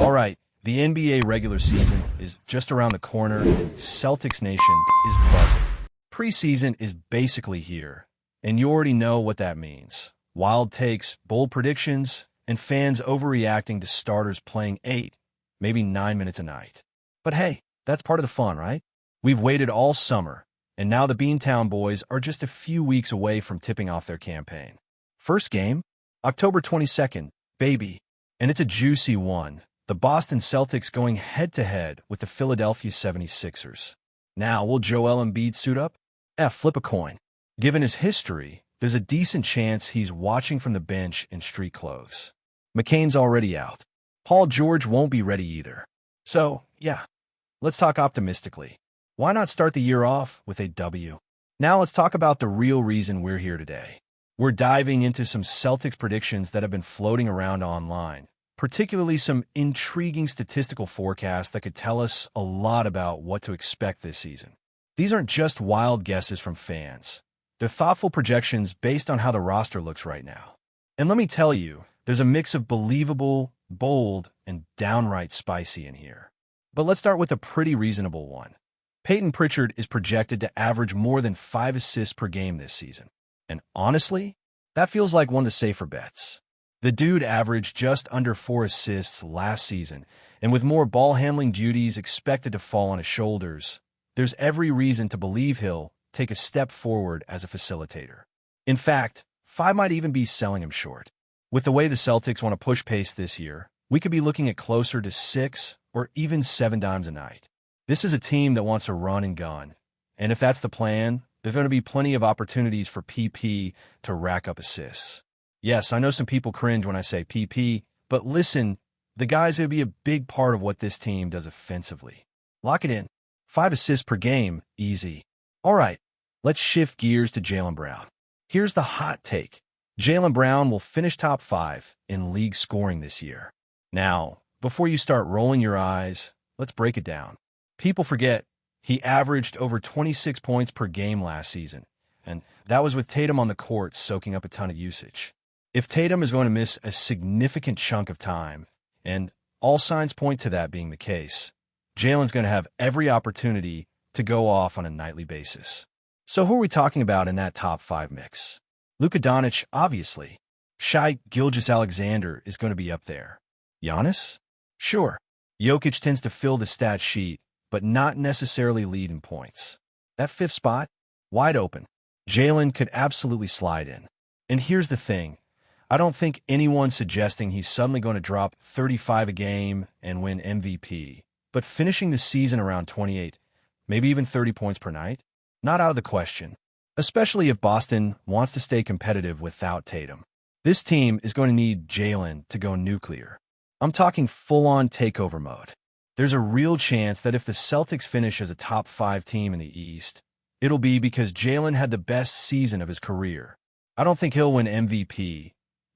All right, the NBA regular season is just around the corner, and Celtics Nation is buzzing. Preseason is basically here, and you already know what that means. Wild takes, bold predictions, and fans overreacting to starters playing 8, maybe 9 minutes a night. But hey, that's part of the fun, right? We've waited all summer, and now the Beantown boys are just a few weeks away from tipping off their campaign. First game? October 22nd, baby. And it's a juicy one. The Boston Celtics going head-to-head with the Philadelphia 76ers. Now, will Joel Embiid suit up? Flip a coin. Given his history, there's a decent chance he's watching from the bench in street clothes. McCain's already out. Paul George won't be ready either. So, yeah, let's talk optimistically. Why not start the year off with a W? Now let's talk about the real reason we're here today. We're diving into some Celtics predictions that have been floating around online, particularly some intriguing statistical forecasts that could tell us a lot about what to expect this season. These aren't just wild guesses from fans. They're thoughtful projections based on how the roster looks right now. And let me tell you, there's a mix of believable, bold, and downright spicy in here. But let's start with a pretty reasonable one. Peyton Pritchard is projected to average more than 5 assists per game this season. And honestly, that feels like one of the safer bets. The dude averaged just under 4 assists last season, and with more ball-handling duties expected to fall on his shoulders, there's every reason to believe he'll take a step forward as a facilitator. In fact, 5 might even be selling him short. With the way the Celtics want to push pace this year, we could be looking at closer to 6 or even 7 dimes a night. This is a team that wants to run and gun, and if that's the plan, there's going to be plenty of opportunities for PP to rack up assists. Yes, I know some people cringe when I say PP, but listen, the guy's going to be a big part of what this team does offensively. Lock it in. 5 assists per game, easy. All right, let's shift gears to Jaylen Brown. Here's the hot take. Jaylen Brown will finish top 5 in league scoring this year. Now, before you start rolling your eyes, let's break it down. People forget he averaged over 26 points per game last season, and that was with Tatum on the court soaking up a ton of usage. If Tatum is going to miss a significant chunk of time, and all signs point to that being the case, Jaylen's going to have every opportunity to go off on a nightly basis. So who are we talking about in that top 5 mix? Luka Doncic, obviously. Shai Gilgeous-Alexander is going to be up there. Giannis? Sure. Jokic tends to fill the stat sheet, but not necessarily lead in points. That 5th spot? Wide open. Jaylen could absolutely slide in. And here's the thing. I don't think anyone's suggesting he's suddenly going to drop 35 a game and win MVP, but finishing the season around 28, maybe even 30 points per night? Not out of the question, especially if Boston wants to stay competitive without Tatum. This team is going to need Jaylen to go nuclear. I'm talking full-on takeover mode. There's a real chance that if the Celtics finish as a top 5 team in the East, it'll be because Jaylen had the best season of his career. I don't think he'll win MVP,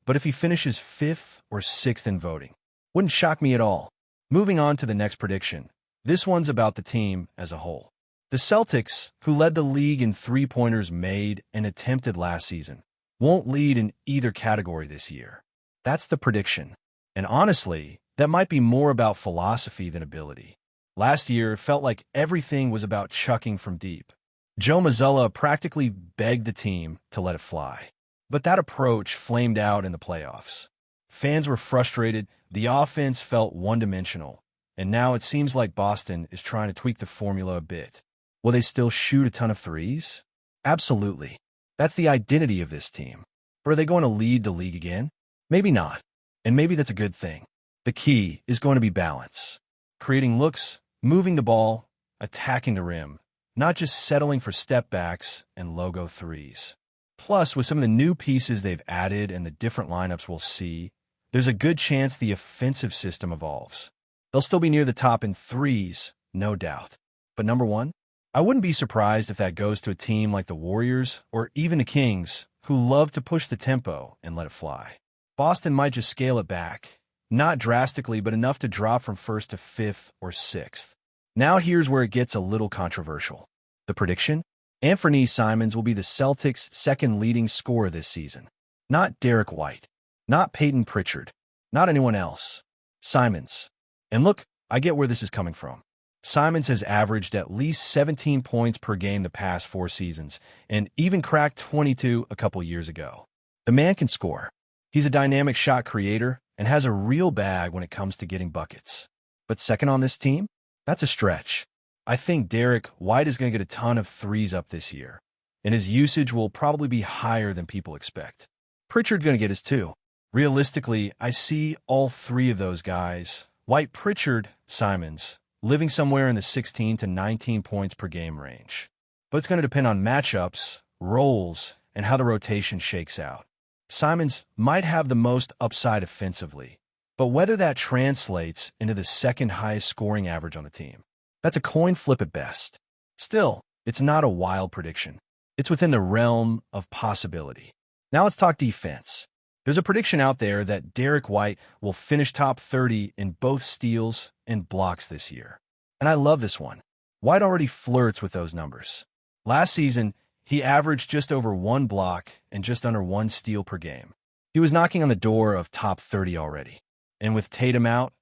but if he finishes 5th or 6th in voting, wouldn't shock me at all. Moving on to the next prediction. This one's about the team as a whole. The Celtics, who led the league in three-pointers made and attempted last season, won't lead in either category this year. That's the prediction. And honestly, that might be more about philosophy than ability. Last year, it felt like everything was about chucking from deep. Joe Mazzulla practically begged the team to let it fly. But that approach flamed out in the playoffs. Fans were frustrated, the offense felt one-dimensional, and now it seems like Boston is trying to tweak the formula a bit. Will they still shoot a ton of threes? Absolutely. That's the identity of this team. But are they going to lead the league again? Maybe not. And maybe that's a good thing. The key is going to be balance. Creating looks, moving the ball, attacking the rim, not just settling for step-backs and logo threes. Plus, with some of the new pieces they've added and the different lineups we'll see, there's a good chance the offensive system evolves. They'll still be near the top in threes, no doubt. But number 1, I wouldn't be surprised if that goes to a team like the Warriors or even the Kings, who love to push the tempo and let it fly. Boston might just scale it back. Not drastically, but enough to drop from 1st to 5th or 6th. Now here's where it gets a little controversial. The prediction? Anthony Simons will be the Celtics' 2nd leading scorer this season. Not Derek White. Not Peyton Pritchard. Not anyone else. Simons. And look, I get where this is coming from. Simons has averaged at least 17 points per game the past 4 seasons, and even cracked 22 a couple years ago. The man can score. He's a dynamic shot creator and has a real bag when it comes to getting buckets. But second on this team? That's a stretch. I think Derek White is going to get a ton of threes up this year, and his usage will probably be higher than people expect. Pritchard's going to get his too. Realistically, I see all 3 of those guys, White, Pritchard, Simons, living somewhere in the 16 to 19 points per game range. But it's going to depend on matchups, roles, and how the rotation shakes out. Simons might have the most upside offensively, but whether that translates into the second highest scoring average on the team, that's a coin flip at best. Still, it's not a wild prediction. It's within the realm of possibility. Now let's talk defense. There's a prediction out there that Derek White will finish top 30 in both steals and blocks this year. And I love this one. White already flirts with those numbers. Last season, he averaged just over 1 block and just under 1 steal per game. He was knocking on the door of top 30 already. And with Tatum out,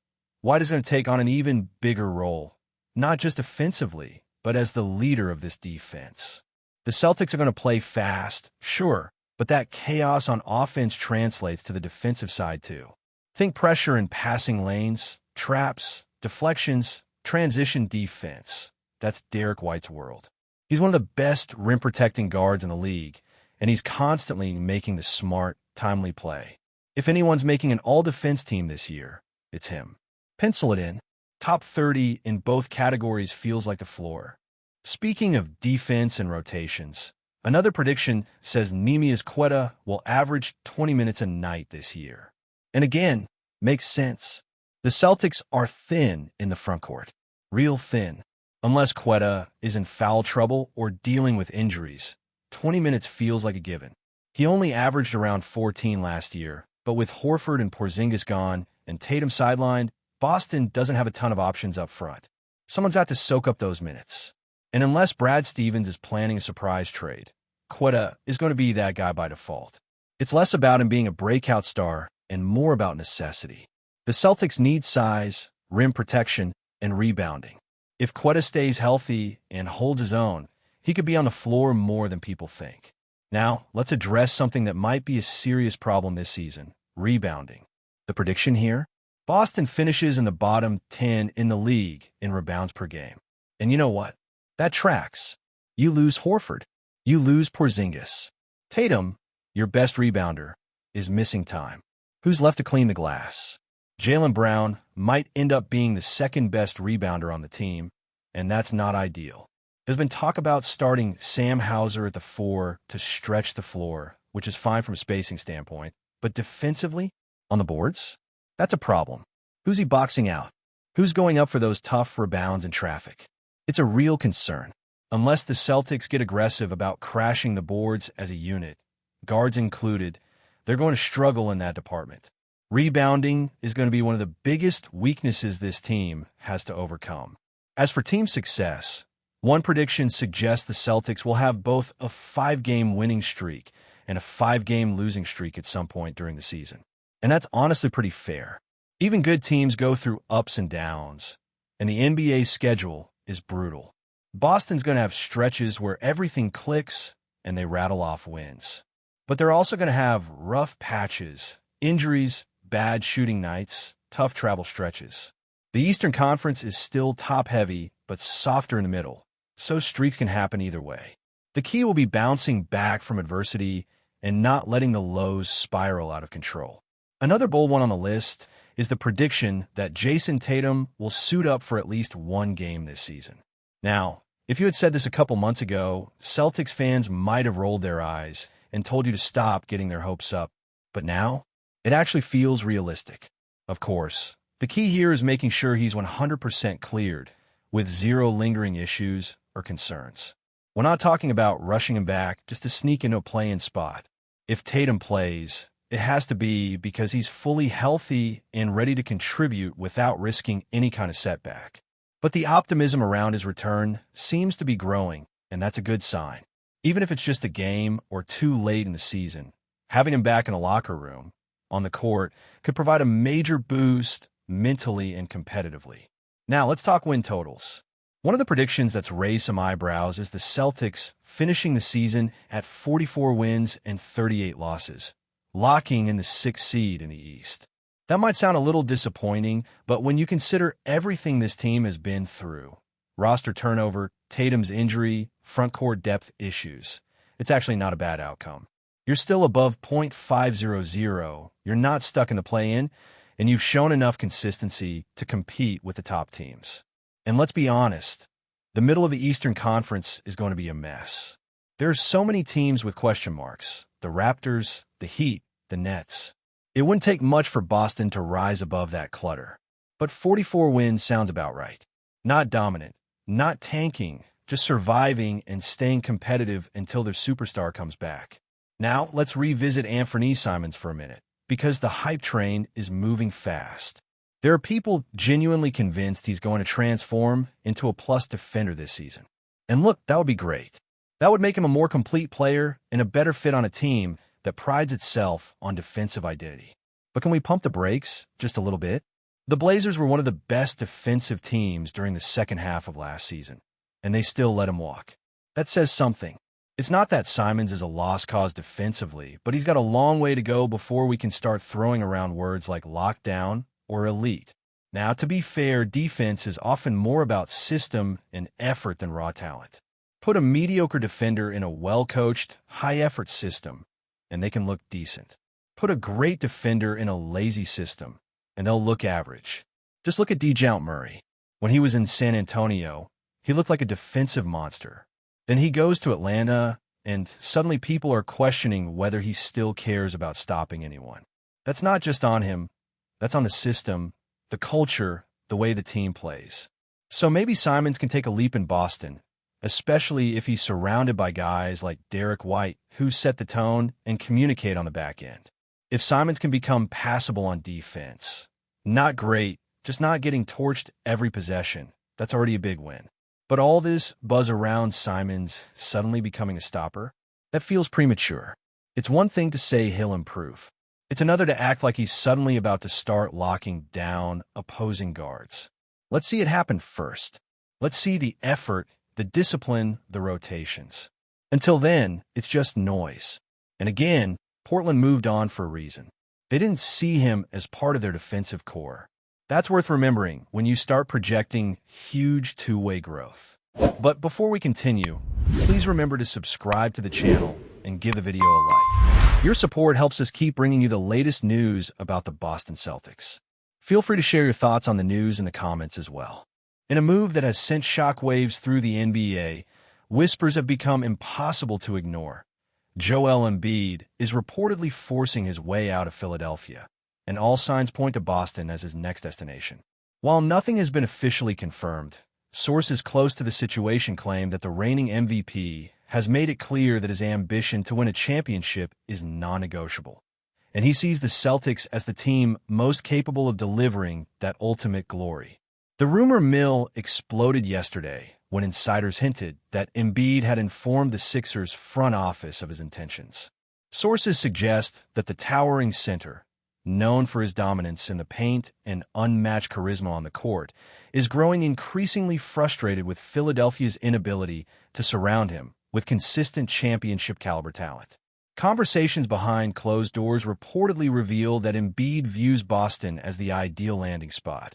White is going to take on an even bigger role, not just offensively, but as the leader of this defense. The Celtics are going to play fast, sure, but that chaos on offense translates to the defensive side too. Think pressure in passing lanes, traps, deflections, transition defense. That's Derek White's world. He's one of the best rim-protecting guards in the league, and he's constantly making the smart, timely play. If anyone's making an all-defense team this year, it's him. Pencil it in. Top 30 in both categories feels like the floor. Speaking of defense and rotations, another prediction says Neemias Queta will average 20 minutes a night this year. And again, makes sense. The Celtics are thin in the front court. Real thin. Unless Queta is in foul trouble or dealing with injuries, 20 minutes feels like a given. He only averaged around 14 last year, but with Horford and Porzingis gone and Tatum sidelined, Boston doesn't have a ton of options up front. Someone's got to soak up those minutes. And unless Brad Stevens is planning a surprise trade, Queta is going to be that guy by default. It's less about him being a breakout star and more about necessity. The Celtics need size, rim protection, and rebounding. If Queta stays healthy and holds his own, he could be on the floor more than people think. Now, let's address something that might be a serious problem this season, rebounding. The prediction here? Boston finishes in the bottom 10 in the league in rebounds per game. And you know what? That tracks. You lose Horford. You lose Porzingis. Tatum, your best rebounder, is missing time. Who's left to clean the glass? Jaylen Brown might end up being the second best rebounder on the team, and that's not ideal. There's been talk about starting Sam Hauser at the 4 to stretch the floor, which is fine from a spacing standpoint, but defensively, on the boards, that's a problem. Who's he boxing out? Who's going up for those tough rebounds in traffic? It's a real concern. Unless the Celtics get aggressive about crashing the boards as a unit, guards included, they're going to struggle in that department. Rebounding is going to be one of the biggest weaknesses this team has to overcome. As for team success, one prediction suggests the Celtics will have both a 5-game winning streak and a 5-game losing streak at some point during the season. And that's honestly pretty fair. Even good teams go through ups and downs, and the NBA schedule is brutal. Boston's going to have stretches where everything clicks and they rattle off wins. But they're also going to have rough patches, injuries, bad shooting nights, tough travel stretches. The Eastern Conference is still top-heavy, but softer in the middle, so streaks can happen either way. The key will be bouncing back from adversity and not letting the lows spiral out of control. Another bold one on the list is the prediction that Jason Tatum will suit up for at least 1 game this season. Now, if you had said this a couple months ago, Celtics fans might have rolled their eyes and told you to stop getting their hopes up. But now, it actually feels realistic. Of course, the key here is making sure he's 100% cleared, with 0 lingering issues or concerns. We're not talking about rushing him back just to sneak into a play-in spot. If Tatum plays, it has to be because he's fully healthy and ready to contribute without risking any kind of setback. But the optimism around his return seems to be growing, and that's a good sign. Even if it's just a game or 2 late in the season, having him back in a locker room, on the court, could provide a major boost mentally and competitively. Now, let's talk win totals. One of the predictions that's raised some eyebrows is the Celtics finishing the season at 44 wins and 38 losses, locking in the 6th seed in the East. That might sound a little disappointing, but when you consider everything this team has been through, roster turnover, Tatum's injury, front court depth issues, it's actually not a bad outcome. You're still above .500, you're not stuck in the play-in, and you've shown enough consistency to compete with the top teams. And let's be honest, the middle of the Eastern Conference is going to be a mess. There's so many teams with question marks: the Raptors, the Heat, the Nets. It wouldn't take much for Boston to rise above that clutter. But 44 wins sounds about right. Not dominant, not tanking, just surviving and staying competitive until their superstar comes back. Now, let's revisit Anthony Simons for a minute, because the hype train is moving fast. There are people genuinely convinced he's going to transform into a plus defender this season. And look, that would be great. That would make him a more complete player and a better fit on a team that prides itself on defensive identity. But can we pump the brakes just a little bit? The Blazers were one of the best defensive teams during the second half of last season, and they still let him walk. That says something. It's not that Simons is a lost cause defensively, but he's got a long way to go before we can start throwing around words like lockdown or elite. Now, to be fair, defense is often more about system and effort than raw talent. Put a mediocre defender in a well-coached, high-effort system, and they can look decent. Put a great defender in a lazy system, and they'll look average. Just look at DeJounte Murray. When he was in San Antonio, he looked like a defensive monster. Then he goes to Atlanta, and suddenly people are questioning whether he still cares about stopping anyone. That's not just on him. That's on the system, the culture, the way the team plays. So maybe Simons can take a leap in Boston, especially if he's surrounded by guys like Derek White, who set the tone and communicate on the back end. If Simons can become passable on defense, not great, just not getting torched every possession, that's already a big win. But all this buzz around Simons suddenly becoming a stopper, that feels premature. It's one thing to say he'll improve. It's another to act like he's suddenly about to start locking down opposing guards. Let's see it happen first. Let's see the effort, the discipline, the rotations. Until then, it's just noise. And again, Portland moved on for a reason. They didn't see him as part of their defensive core. That's worth remembering when you start projecting huge two-way growth. But before we continue, please remember to subscribe to the channel and give the video a like. Your support helps us keep bringing you the latest news about the Boston Celtics. Feel free to share your thoughts on the news in the comments as well. In a move that has sent shockwaves through the NBA, whispers have become impossible to ignore. Joel Embiid is reportedly forcing his way out of Philadelphia, and all signs point to Boston as his next destination. While nothing has been officially confirmed, sources close to the situation claim that the reigning MVP has made it clear that his ambition to win a championship is non-negotiable, and he sees the Celtics as the team most capable of delivering that ultimate glory. The rumor mill exploded yesterday when insiders hinted that Embiid had informed the Sixers' front office of his intentions. Sources suggest that the towering center, known for his dominance in the paint and unmatched charisma on the court, is growing increasingly frustrated with Philadelphia's inability to surround him with consistent championship-caliber talent. Conversations behind closed doors reportedly reveal that Embiid views Boston as the ideal landing spot,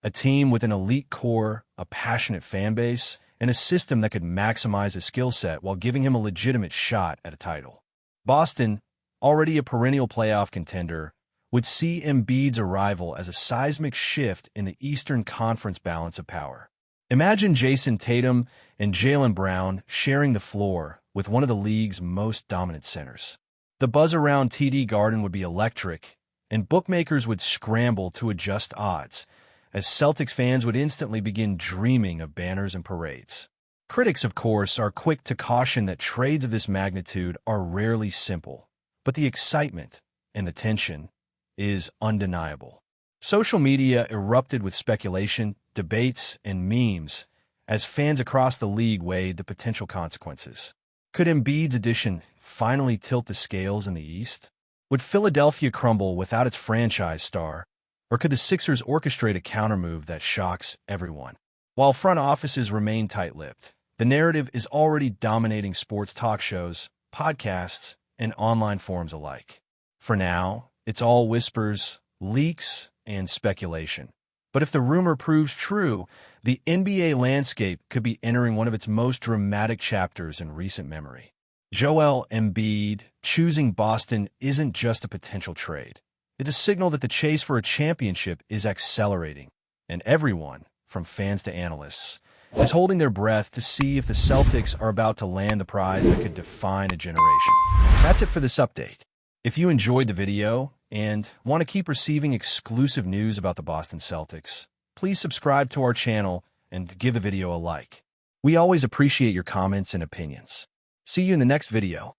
a team with an elite core, a passionate fan base, and a system that could maximize his skill set while giving him a legitimate shot at a title. Boston, already a perennial playoff contender, would see Embiid's arrival as a seismic shift in the Eastern Conference balance of power. Imagine Jason Tatum and Jaylen Brown sharing the floor with one of the league's most dominant centers. The buzz around TD Garden would be electric, and bookmakers would scramble to adjust odds, as Celtics fans would instantly begin dreaming of banners and parades. Critics, of course, are quick to caution that trades of this magnitude are rarely simple, but the excitement and the tension is undeniable. Social media erupted with speculation, debates, and memes as fans across the league weighed the potential consequences. Could Embiid's addition finally tilt the scales in the East? Would Philadelphia crumble without its franchise star, Or could the Sixers orchestrate a countermove that shocks everyone? While front offices remain tight-lipped, the narrative is already dominating sports talk shows, podcasts, and online forums alike. For now, it's all whispers, leaks, and speculation. But if the rumor proves true, the NBA landscape could be entering one of its most dramatic chapters in recent memory. Joel Embiid choosing Boston isn't just a potential trade. It's a signal that the chase for a championship is accelerating, and everyone, from fans to analysts, is holding their breath to see if the Celtics are about to land the prize that could define a generation. That's it for this update. If you enjoyed the video and want to keep receiving exclusive news about the Boston Celtics, please subscribe to our channel and give the video a like. We always appreciate your comments and opinions. See you in the next video.